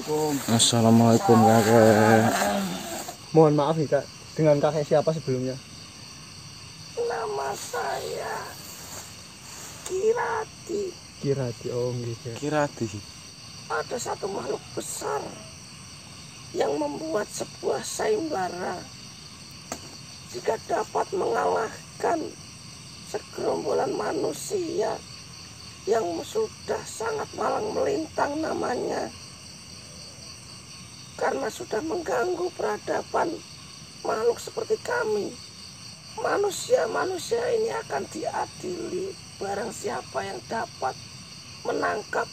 Assalamualaikum. Assalamualaikum kakek. Mohon maaf nih kak, dengan kakek siapa sebelumnya? Nama saya Kirati. Kirati, oh gitu. Kirati. Ada satu makhluk besar yang membuat sebuah sayembara. Jika dapat mengalahkan segerombolan manusia yang sudah sangat malang melintang namanya, karena sudah mengganggu peradaban makhluk seperti kami, manusia ini akan diadili barang siapa yang dapat menangkap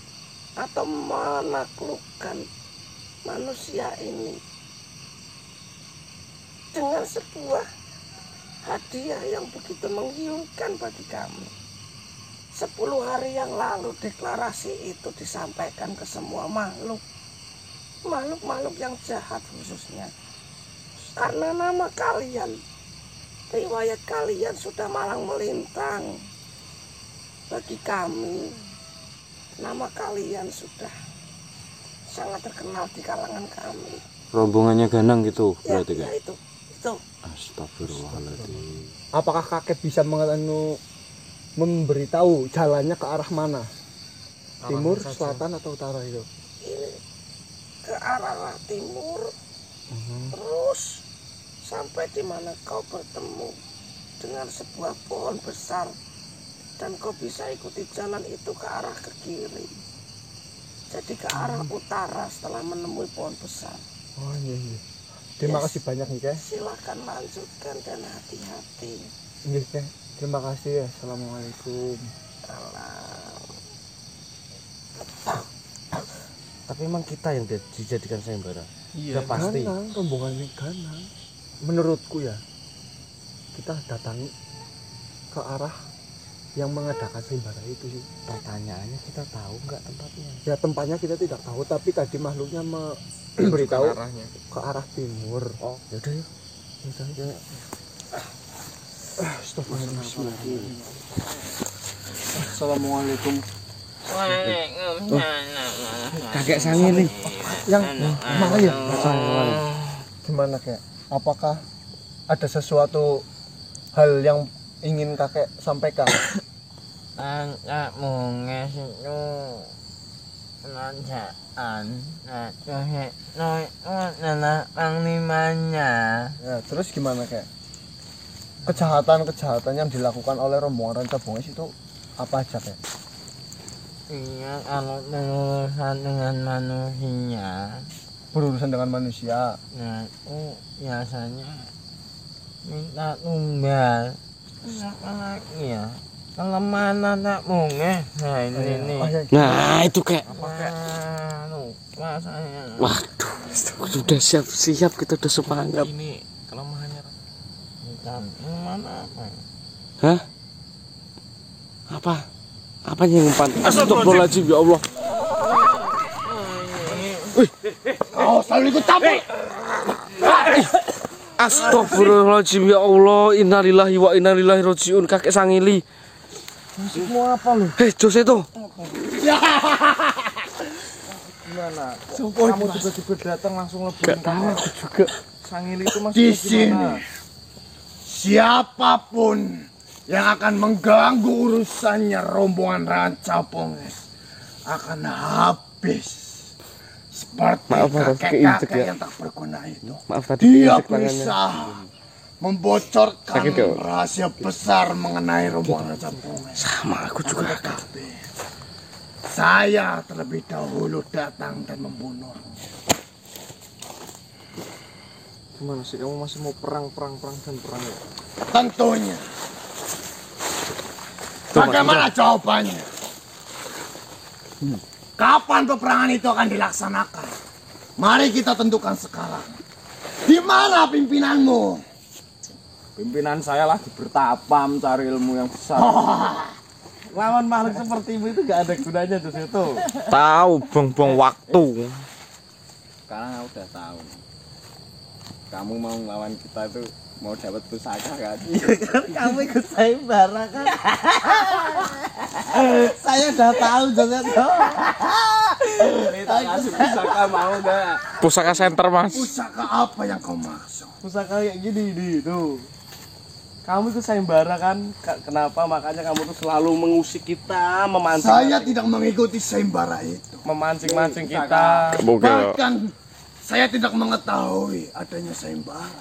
atau menaklukkan manusia ini dengan sebuah hadiah yang begitu menggiurkan bagi kami. 10 hari yang lalu deklarasi itu disampaikan ke semua makhluk yang jahat khususnya. Karena nama kalian, riwayat kalian sudah malang melintang bagi kami. Nama kalian sudah sangat terkenal di kalangan kami. Rombongannya Ganang gitu Ya, berarti ya kan? itu. Astagfirullahaladzim. Apakah kakek bisa memberitahu jalannya ke arah mana? Timur, selatan, atau utara itu? Ini ke arah timur, terus sampai di mana kau bertemu dengan sebuah pohon besar, dan kau bisa ikuti jalan itu ke arah ke kiri. Jadi ke arah utara setelah menemui pohon besar. Oh iya. Terima kasih banyak nih kak. Silakan lanjutkan dan hati-hati. Iya kak. Terima kasih ya. Assalamualaikum. Salam. Tapi emang kita yang dijadikan sayembara? Iya, pasti. Ganang, rombongannya Ganang. Menurutku ya, kita datangi ke arah yang mengadakan sayembara itu sih. Pertanyaannya kita tahu nggak tempatnya? Ya tempatnya kita tidak tahu, tapi tadi makhluknya memberitahu ke arah timur. Oh, yaudah yuk. Ya. Astagfirullahaladzim. Assalamualaikum. Kakek Sangi nih. Yang mana ya? Gimana kek? Apakah ada sesuatu hal yang ingin kakek sampaikan? Anak munges itu kerajaan adalah panglimanya. Ya, terus gimana kek? Kejahatan yang dilakukan oleh rombongan Ranca Bongis itu apa aja kek? Iya, kalau berurusan dengan manusia. Berurusan dengan manusia. Nah, itu biasanya minta tumbal. Apa lagi ya? Kelemahan anak munges. Nah ini nih. Nah itu kek. Lupa saya. Waduh, sudah siap kita udah semangat. Ini kelemahannya. Bukan mana apa? Hah? Apa? Apa yang umpan? Astagfirullahaladzim ya Allah. Oh, selalu ikut campur. Astagfirullahaladzim ya Allah. Innalillahi wa inna ilaihi rajiun. Kakek Sangili. Maksudmu apa lu? Jos itu. Gimana? Kamu tiba-tiba datang langsung leburin kamu Juga. Sangili itu masih Di sini siapapun yang akan mengganggu urusannya rombongan Ranca Bongis akan habis seperti kakek-kakek yang tak berguna itu. Maaf tadi Dia keinjek tangannya. bisa membocorkan Sakit, Dok. rahasia besar mengenai rombongan Ranca Bongis. Sama aku juga. Tetapi saya terlebih dahulu datang dan membunuh. Gimana sih kamu masih mau perang ya? Tentunya. Bagaimana jawabannya? Kapan peperangan itu akan dilaksanakan? Mari kita tentukan sekarang. Di mana pimpinanmu? Pimpinan saya lagi bertapa mencari ilmu yang besar. Lawan makhluk sepertimu itu gak ada gunanya di situ. Tahu buang-buang waktu. Sekarang aku udah tahu. Kamu mau lawan kita itu mau dapat pusaka kan? Kamu ikut sayembara kan? Saya udah tahu Joset. Ini tak kasih pusaka mau enggak? Pusaka center, Mas. Pusaka apa yang kau maksud? Pusaka kayak gini nih, tuh. Kamu tuh sayembara kan? Kenapa? Makanya kamu tuh selalu mengusik kita, memancing. Saya tidak mengikuti sayembara itu. Memancing-mancing kita. Bahkan saya tidak mengetahui adanya sayembara.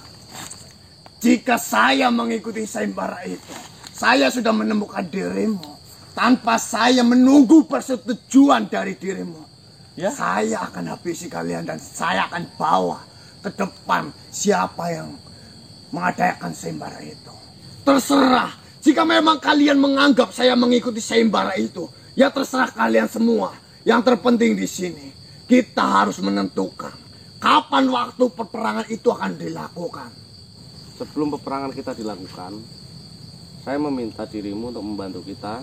Jika saya mengikuti sayembara itu, saya sudah menemukan dirimu. Tanpa saya menunggu persetujuan dari dirimu, Ya? saya akan habisi kalian dan saya akan bawa ke depan siapa yang mengadakan sayembara itu. Terserah. Jika memang kalian menganggap saya mengikuti sayembara itu, ya terserah kalian semua. Yang terpenting di sini, kita harus menentukan kapan waktu peperangan itu akan dilakukan. Sebelum peperangan kita dilakukan, saya meminta dirimu untuk membantu kita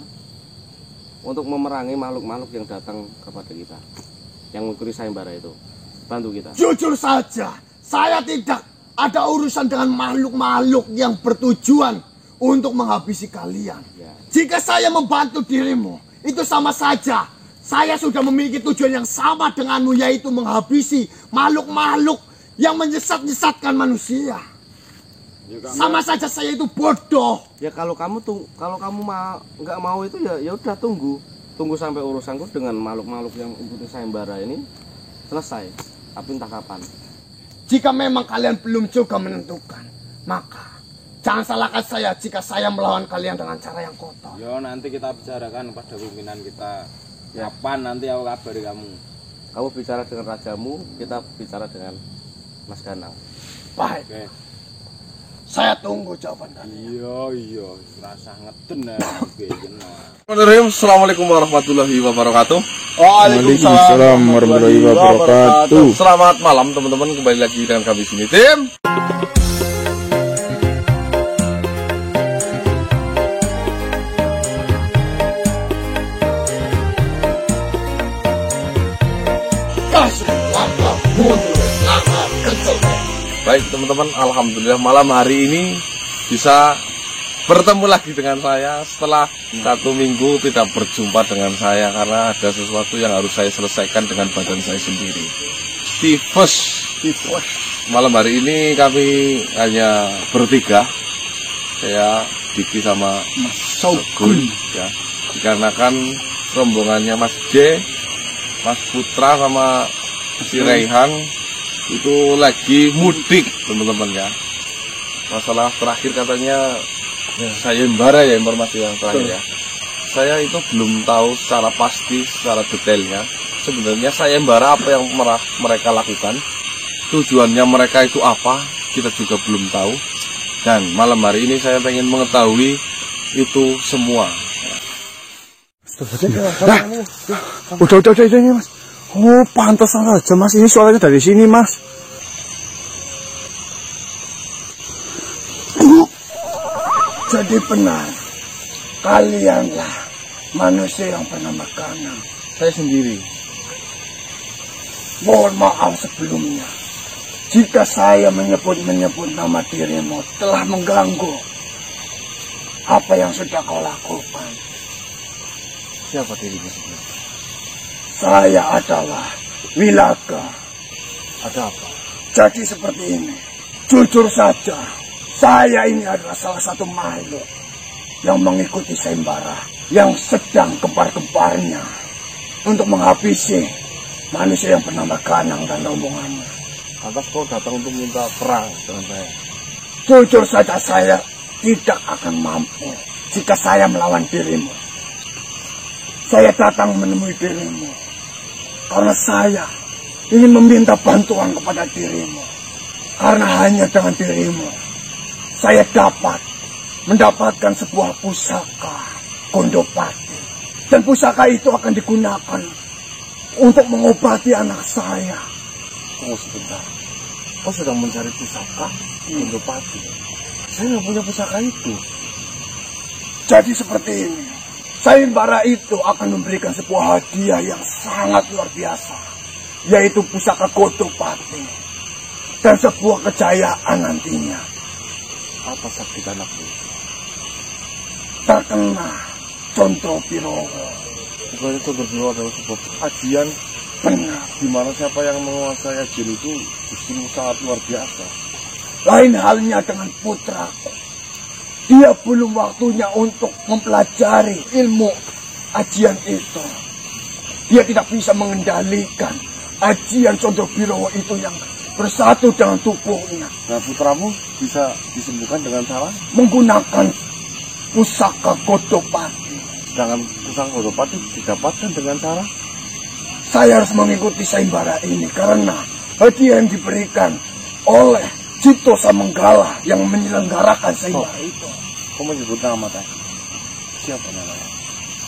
untuk memerangi makhluk-makhluk yang datang kepada kita, yang mengikuti sayembara itu. Bantu kita. Jujur saja, saya tidak ada urusan dengan makhluk-makhluk yang bertujuan untuk menghabisi kalian. Ya. Jika saya membantu dirimu, itu sama saja. Saya sudah memiliki tujuan yang sama denganmu, yaitu menghabisi makhluk-makhluk yang menyesat-nyesatkan manusia. Sama saja saya itu bodoh. Ya kalau kamu nggak mau itu ya udah tunggu sampai urusanku dengan makhluk-makhluk yang ikuti sayembara ini selesai. Tapi entah kapan. Jika memang kalian belum juga menentukan, maka jangan salahkan saya jika saya melawan kalian dengan cara yang kotor. Yo, nanti kita bicarakan pada pimpinan kita. Kapan nanti aku kabari kamu. Kamu bicara dengan rajamu, kita bicara dengan Mas Ganang. Baik, Oke. saya tunggu jawaban kalian. Iya, rasa ngeden ya. Bismillahirrahmanirrahim. Assalamualaikum warahmatullahi wabarakatuh. Waalaikumsalam warahmatullahi wabarakatuh. Selamat malam teman-teman, kembali lagi dengan kami sini tim. Baik teman-teman, alhamdulillah malam hari ini bisa bertemu lagi dengan saya setelah 1 minggu tidak berjumpa dengan saya karena ada sesuatu yang harus saya selesaikan dengan badan saya sendiri. Tifus. Malam hari ini kami hanya bertiga, saya, Diki sama Mas Sogun, ya. Dikarenakan rombongannya Mas J, Mas Putra sama si Raihan itu lagi mudik teman-teman ya. Masalah terakhir katanya sayembara ya, informasi yang terakhir ya. Saya itu belum tahu secara pasti, secara detailnya sebenarnya sayembara apa yang mereka lakukan, tujuannya mereka itu apa, kita juga belum tahu. Dan malam hari ini saya pengen mengetahui itu semua. Udah ini Mas. Oh, pantas aja Mas, ini suaranya dari sini Mas. Jadi benar, kalianlah manusia yang bernama Ganang. Saya sendiri. Mohon maaf sebelumnya, jika saya menyebut nama dirimu telah mengganggu apa yang sudah kau lakukan. Siapa dirimu sebenarnya? Saya adalah Wilaga. Ada apa? Jadi seperti ini, jujur saja, saya ini adalah salah satu makhluk yang mengikuti sayembara yang sedang gempar-gemparnya untuk menghabisi manusia yang bernama Ganang dan rombongannya. Atas kau datang untuk minta perang dengan saya. Jujur saja saya tidak akan mampu jika saya melawan dirimu. Saya datang menemui dirimu karena saya ingin meminta bantuan kepada dirimu. Karena hanya dengan dirimu saya dapat mendapatkan sebuah pusaka Gondopati. Dan pusaka itu akan digunakan untuk mengobati anak saya. Tunggu sebentar. Kau sedang mencari pusaka Gondopati. Saya nggak punya pusaka itu. Jadi seperti ini, sayembara itu akan memberikan sebuah hadiah yang sangat luar biasa, yaitu pusaka Gondopati dan sebuah kejayaan nantinya. Apa sakti anakmu? Terkena Condro Pirowo. Bukannya Condro Pirowo adalah sebuah kajian Benar. Di mana siapa yang menguasai jin itu justru sangat luar biasa. Lain halnya dengan putraku. Dia belum waktunya untuk mempelajari ilmu ajian itu. Dia tidak bisa mengendalikan ajian Condro Birowo itu yang bersatu dengan tubuhnya. Nah, putramu bisa disembuhkan dengan cara Menggunakan pusaka Godopati. dengan pusaka Godopati didapatkan dengan cara Saya harus mengikuti sayembara ini karena hadiah yang diberikan oleh Cipto Samanggala yang menyelenggarakan sayembara itu. kau menyebut nama tadi. Siapa namanya?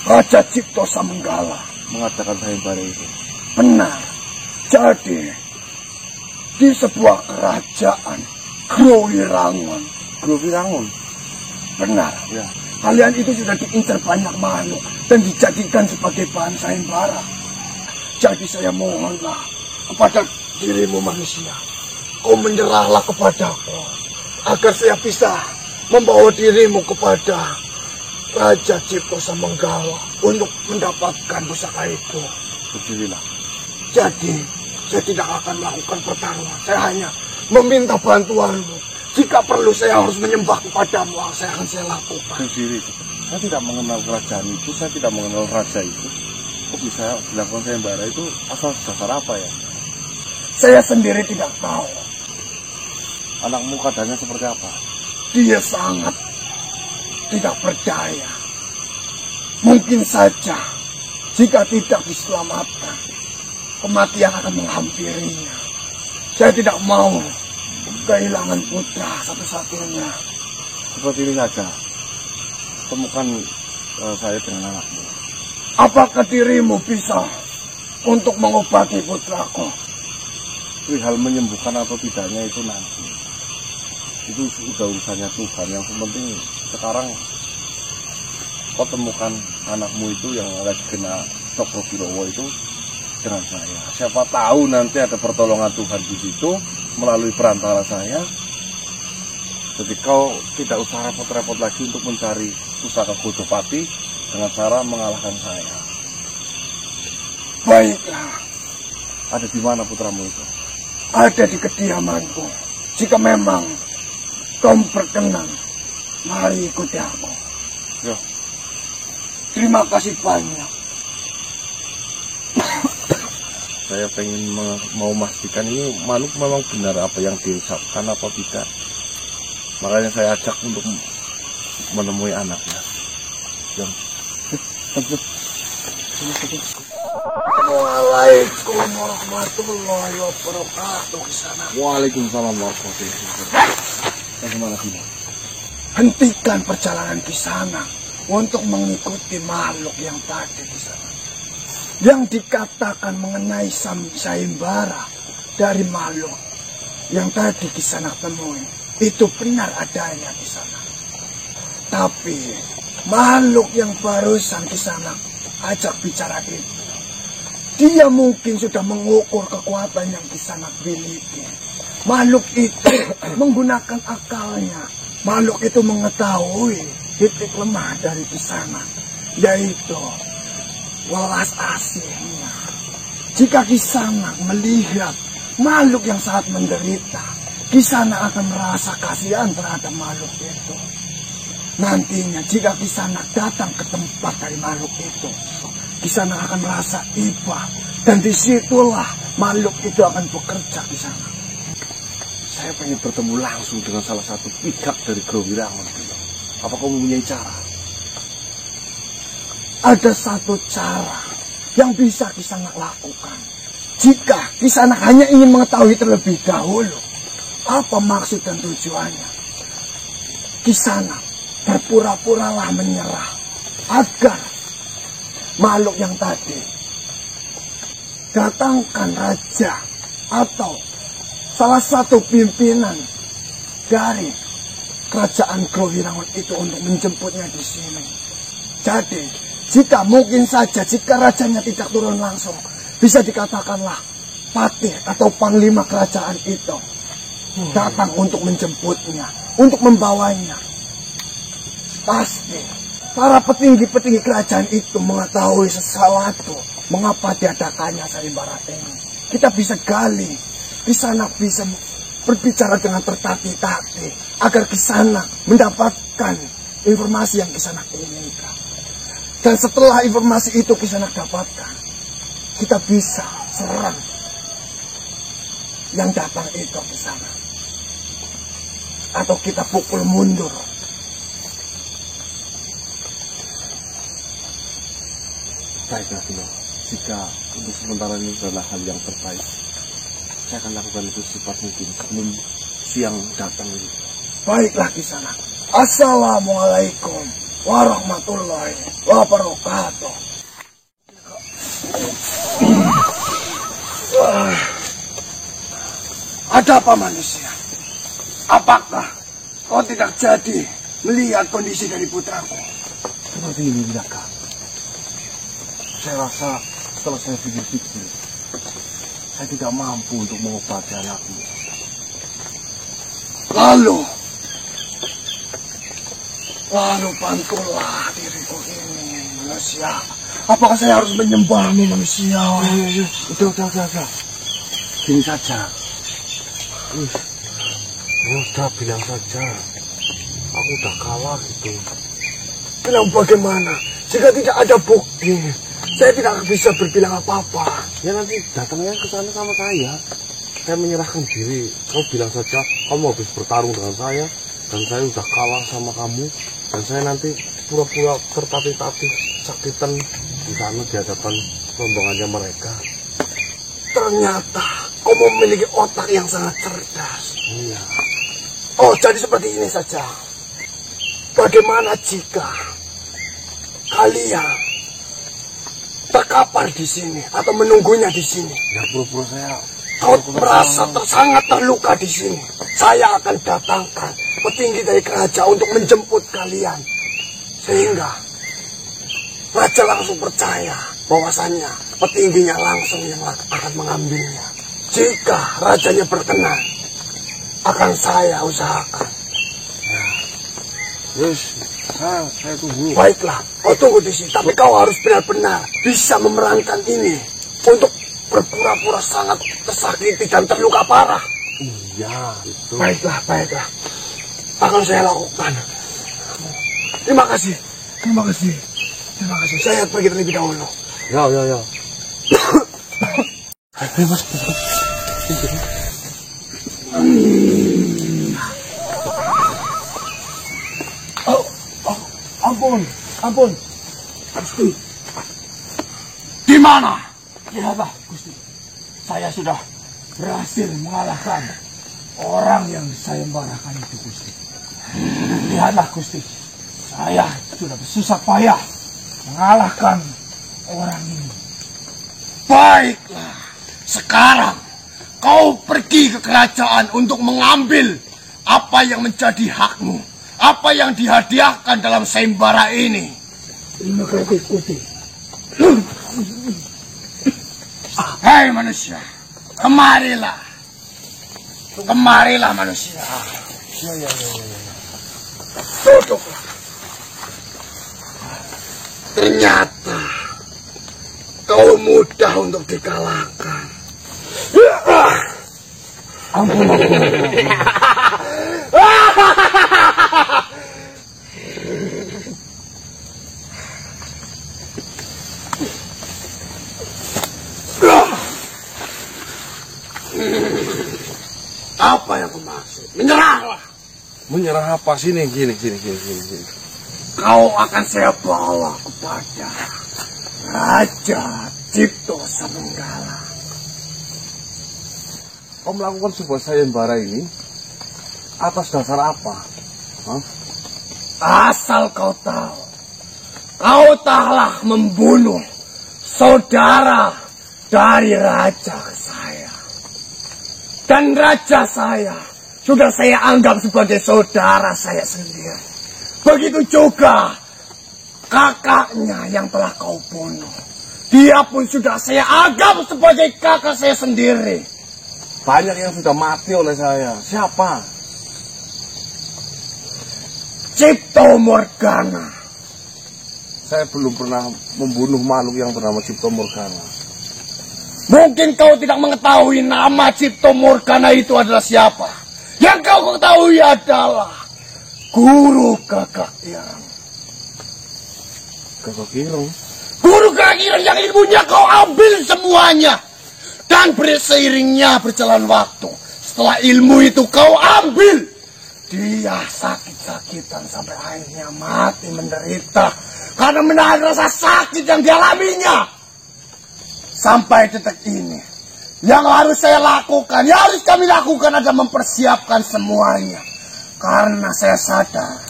Raja Cipto Samanggala. Mengadakan sayembara itu. Benar. Jadi di sebuah kerajaan Growirangun. Growirangun. Benar. Ya. Kalian itu sudah diincar banyak makhluk dan dijadikan sebagai bahan sayembara. Jadi saya mohonlah kepada dirimu manusia, kau menyerahlah kepadaku agar saya bisa membawa dirimu kepada Raja Cipto Samanggala untuk mendapatkan pusaka itu. Berdirilah. Jadi saya tidak akan melakukan pertarungan. Saya hanya meminta bantuanmu. Jika perlu saya harus menyembah kepadamu, saya lakukan. Berdiri. Saya tidak mengenal kerajaan itu, saya tidak mengenal raja itu. Kok bisa dilakukan sayembara itu asal dasar apa ya? Saya sendiri tidak tahu. Anakmu keadaannya seperti apa? Dia sangat tidak berdaya. Mungkin saja jika tidak diselamatkan, kematian akan menghampirinya. Saya tidak mau kehilangan putra satu-satunya. Seperti ini saja. Temukan saya dengan anakmu. Apakah dirimu bisa untuk mengobati putraku? Hal menyembuhkan atau tidaknya itu nanti. Itu sudah urusannya Tuhan. Yang penting sekarang kau temukan anakmu itu yang lagi kena Condro Birowo itu dengan saya. Siapa tahu nanti ada pertolongan Tuhan di situ melalui perantara saya. Jadi kau tidak usah repot-repot lagi untuk mencari pusaka Godopati dengan cara mengalahkan saya. Baiklah. Ada di mana putramu itu? Ada di kediamanku. Jika memang kau berkenan, mari ikuti aku. Ya. Terima kasih banyak. Saya pengen mau memastikan ini makhluk memang benar apa yang diucapkan apa tidak. Makanya saya ajak untuk menemui anaknya. Jom. Assalamualaikum warahmatullahi wabarakatuh. Kisana. Waalaikumsalam warahmatullahi wabarakatuh. Bagaimana sih? Hentikan perjalanan Kisana untuk mengikuti makhluk yang tadi Kisana. Yang dikatakan mengenai sayembara dari makhluk yang tadi Kisana temui itu benar adanya Kisana. Tapi makhluk yang barusan Kisana ajak bicara itu, dia mungkin sudah mengukur kekuatan yang Kisana miliki. Makhluk itu menggunakan akalnya. Makhluk itu mengetahui titik lemah dari Kisana, yaitu welas asihnya. Jika Kisana melihat makhluk yang sangat menderita, Kisana akan merasa kasihan terhadap makhluk itu. Nantinya jika Kisana datang ke tempat dari makhluk itu, Kisana akan merasa iba, dan disitulah makhluk itu akan bekerja di sana. Saya pengen bertemu langsung dengan salah satu pihak dari Growirangun. Apa kamu mempunyai cara? Ada satu cara yang bisa Kisana lakukan. Jika Kisana hanya ingin mengetahui terlebih dahulu apa maksud dan tujuannya, Kisana berpura-puralah menyerah agar makhluk yang tadi datangkan raja atau salah satu pimpinan dari kerajaan Growirangun itu untuk menjemputnya di sini. Jadi, jika mungkin saja jika rajanya tidak turun langsung, bisa dikatakanlah patih atau panglima kerajaan itu datang untuk menjemputnya, untuk membawanya. Pasti para petinggi-petinggi kerajaan itu mengetahui sesuatu mengapa diadakannya sayembara ini. Kita bisa gali, Kisanak bisa berbicara dengan tertati-tati agar Kisanak mendapatkan informasi yang Kisanak inginkan. Dan setelah informasi itu Kisanak dapatkan, kita bisa serang yang datang itu Kisanak, atau kita pukul mundur. Baiklah Gino, jika untuk sementara ini adalah hal yang terbaik, saya akan lakukan itu secepat mungkin sebelum siang datang ini. Baiklah Kisanak. Assalamualaikum warahmatullahi wabarakatuh. Ada apa manusia? Apakah kau tidak jadi melihat kondisi dari putraku? Seperti ini Jaka. Saya rasa setelah saya pikir-pikir, saya tidak mampu untuk mengobati anakmu. Lalu bantulah diriku ini manusia. Apakah saya harus menyembahmu manusia? Udah. Gini saja. Udah bilang saja. Aku udah kalah gitu. Bilang bagaimana? Jika tidak ada bukti, saya tidak bisa berbilang apa-apa. Ya nanti datangnya ke sana sama saya. Saya menyerahkan diri. Kau bilang saja kamu habis bertarung dengan saya dan saya udah kalah sama kamu, dan saya nanti pura-pura tertatih-tatih sakitan di sana di hadapan rombongannya mereka. Ternyata kau memiliki otak yang sangat cerdas. Iya. Oh, jadi seperti ini saja. Bagaimana jika kalian terkapar di sini atau menunggunya di sini? Ya pura-pura saya. Kau merasa sangat terluka di sini. Saya akan datangkan petinggi dari kerajaan untuk menjemput kalian. Sehingga raja langsung percaya bahwasannya petingginya langsung yang akan mengambilnya. Jika rajanya berkenan, akan saya usahakan. Yes, saya tunggu. Baiklah, kau tunggu di sini. Tapi kau harus benar-benar bisa memerankan ini untuk berpura-pura sangat tersakiti dan terluka parah. Iya, itu. Baiklah. Akan saya lakukan. Terima kasih. Saya pergi terlebih dahulu. Ya. Ayo mas. Ampun. Gusti. Di mana? Lihatlah, Gusti. Saya sudah berhasil mengalahkan orang yang disayembarakan itu, Gusti. Lihatlah, Gusti. Saya sudah bersusah payah mengalahkan orang ini. Baiklah. Sekarang kau pergi ke kerajaan untuk mengambil apa yang menjadi hakmu. Apa yang dihadiahkan dalam sayembara ini. Terima kasih, Gusti. Hei manusia, kemarilah manusia. Ya. Duduklah. Ternyata kau mudah untuk dikalahkan. Ampun. Apa yang kau maksud? Menyerahlah. Menyerah apa? Sini. Kau akan saya bawa kepada Raja Cipto Sabenggala. Kau melakukan sebuah sayembara ini atas dasar apa? Hah? Asal kau tahu, kau telah membunuh saudara dari raja saya. Dan raja saya sudah saya anggap sebagai saudara saya sendiri. Begitu juga kakaknya yang telah kau bunuh. Dia pun sudah saya anggap sebagai kakak saya sendiri. Banyak yang sudah mati oleh saya. Siapa? Cipto Morgana saya belum pernah membunuh makhluk yang bernama Cipto Morgana. Mungkin kau tidak mengetahui nama Cipto Morgana itu adalah siapa. Yang kau ketahui adalah Guru Kakak Ireng. Kakak Ireng? Guru Kakak Ireng yang ilmunya kau ambil semuanya. Dan seiringnya berjalan waktu, setelah ilmu itu kau ambil, dia sakit-sakitan sampai akhirnya mati menderita karena menahan rasa sakit yang dialaminya. Sampai detik ini, yang harus saya lakukan, yang harus kami lakukan adalah mempersiapkan semuanya. Karena saya sadar,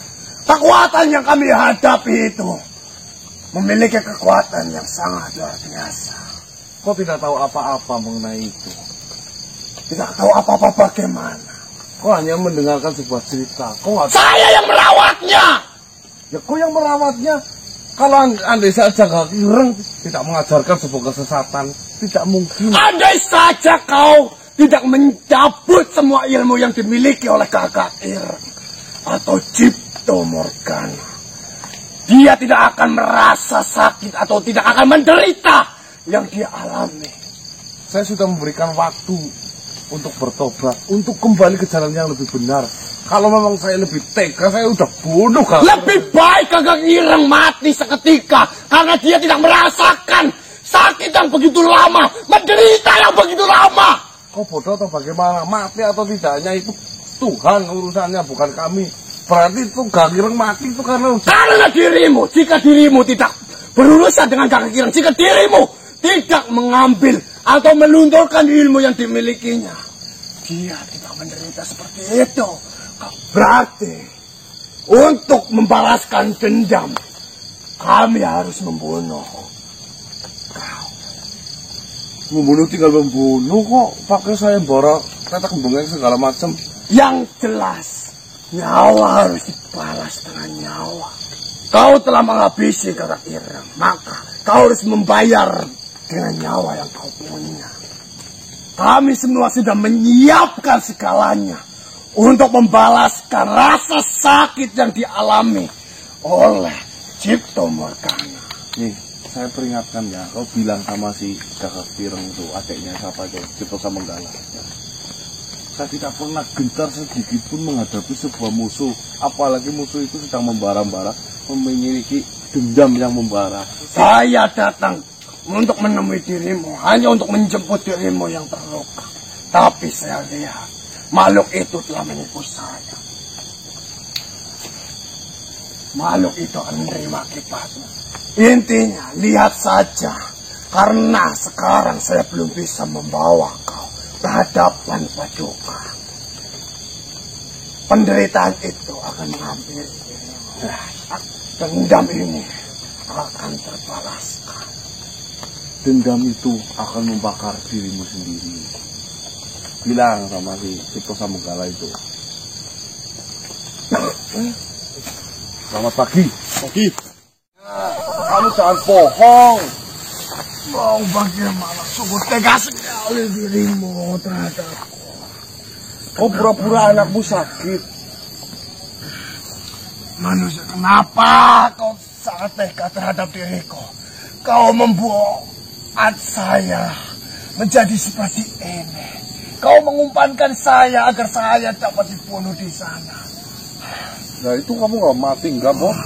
kekuatan yang kami hadapi itu memiliki kekuatan yang sangat luar biasa. Kau tidak tahu apa-apa mengenai itu. Tidak tahu apa-apa bagaimana. Kau hanya mendengarkan sebuah cerita. Saya yang merawatnya. Ya kau yang merawatnya. Kalau andai saja Kakak Ireng tidak mengajarkan sebuah kesesatan, tidak mungkin. Andai saja kau tidak mencabut semua ilmu yang dimiliki oleh Kakak Ireng atau Cipto Morgana, dia tidak akan merasa sakit atau tidak akan menderita yang dia alami. Saya sudah memberikan waktu untuk bertobat, untuk kembali ke jalan yang lebih benar. Kalau memang saya lebih tega, saya udah bunuh Kakak. Lebih baik Kakak Ireng mati seketika karena dia tidak merasakan sakit yang begitu lama, menderita yang begitu lama. Kau bodoh atau bagaimana? Mati atau tidaknya itu Tuhan urusannya, bukan kami. Berarti itu Kakak Ireng mati itu karena dirimu. Jika dirimu tidak berurusan dengan Kakak Ireng, jika dirimu tidak mengambil atau melunturkan ilmu yang dimilikinya, dia tidak menderita seperti itu. Berarti untuk membalaskan dendam, kami harus membunuh kau. Membunuh tinggal membunuh kok. Pakai saya borok, tetek bengeng segala macam. Yang jelas, nyawa harus dibalas dengan nyawa. Kau telah menghabisi Kakak Ireng, maka kau harus membayar dengan nyawa yang kau punya. Kami semua sudah menyiapkan segalanya untuk membalaskan rasa sakit yang dialami oleh Cipto Morgana. Nih, saya peringatkan ya, kau bilang sama si Kakak Ireng itu, adiknya siapa itu, Cipto Morgana. Ya. Saya tidak pernah gentar sedikit pun menghadapi sebuah musuh, apalagi musuh itu sedang membara-bara, memiliki dendam yang membara. Saya datang untuk menemui dirimu, hanya untuk menjemput dirimu yang terluka. Tapi saya lihat makhluk itu telah menipu saya. Makhluk itu akan menerima akibatnya. Intinya, lihat saja. Karena sekarang saya belum bisa membawa kau ke hadapan Paduka. Penderitaan itu akan mengambil dirimu. Dendam ini akan terbalaskan. Dendam itu akan membakar dirimu sendiri. Bilang sama si Cipto Morgana itu. Selamat pagi. Pagi. Kamu jangan bohong. Mau bagaimana? Sungguh tega sekali dirimu terhadapku. Kau pura-pura anakmu sakit. Manusia, kenapa kau sangat tega terhadap diriku? Kau membuat saya menjadi seperti ini. Kau mengumpankan saya agar saya dapat dibunuh di sana. Nah itu kamu gak mati enggak, Boh?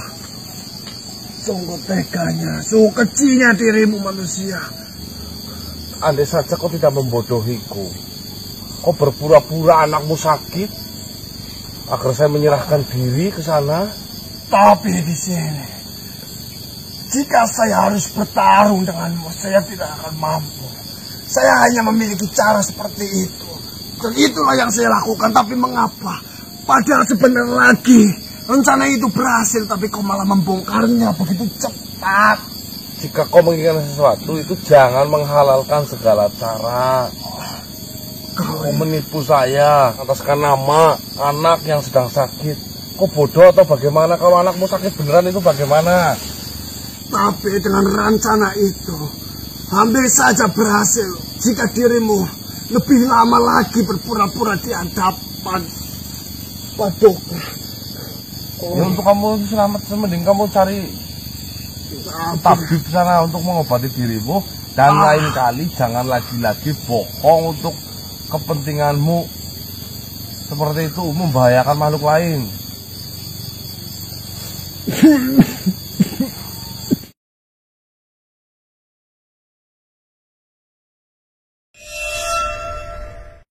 Sungguh teganya, sungguh kecilnya dirimu manusia. Andai saja kau tidak membodohiku, kau berpura-pura anakmu sakit agar saya menyerahkan diri ke sana. Tapi di sini, jika saya harus bertarung denganmu, saya tidak akan mampu. Saya hanya memiliki cara seperti itu. Dan itulah yang saya lakukan. Tapi mengapa? Padahal sebentar lagi rencana itu berhasil, tapi kau malah membongkarnya begitu cepat. Jika kau menginginkan sesuatu, itu jangan menghalalkan segala cara. Kau menipu saya ataskan nama anak yang sedang sakit. Kau bodoh atau bagaimana? Kalau anakmu sakit beneran itu bagaimana? Tapi dengan rencana itu hampir saja berhasil jika dirimu lebih lama lagi berpura-pura di hadapan Paduka. Ya, untuk kamu selamat, mending kamu cari tabib sana untuk mengobati dirimu. Dan lain kali jangan lagi-lagi bohong untuk kepentinganmu. Seperti itu membahayakan makhluk lain.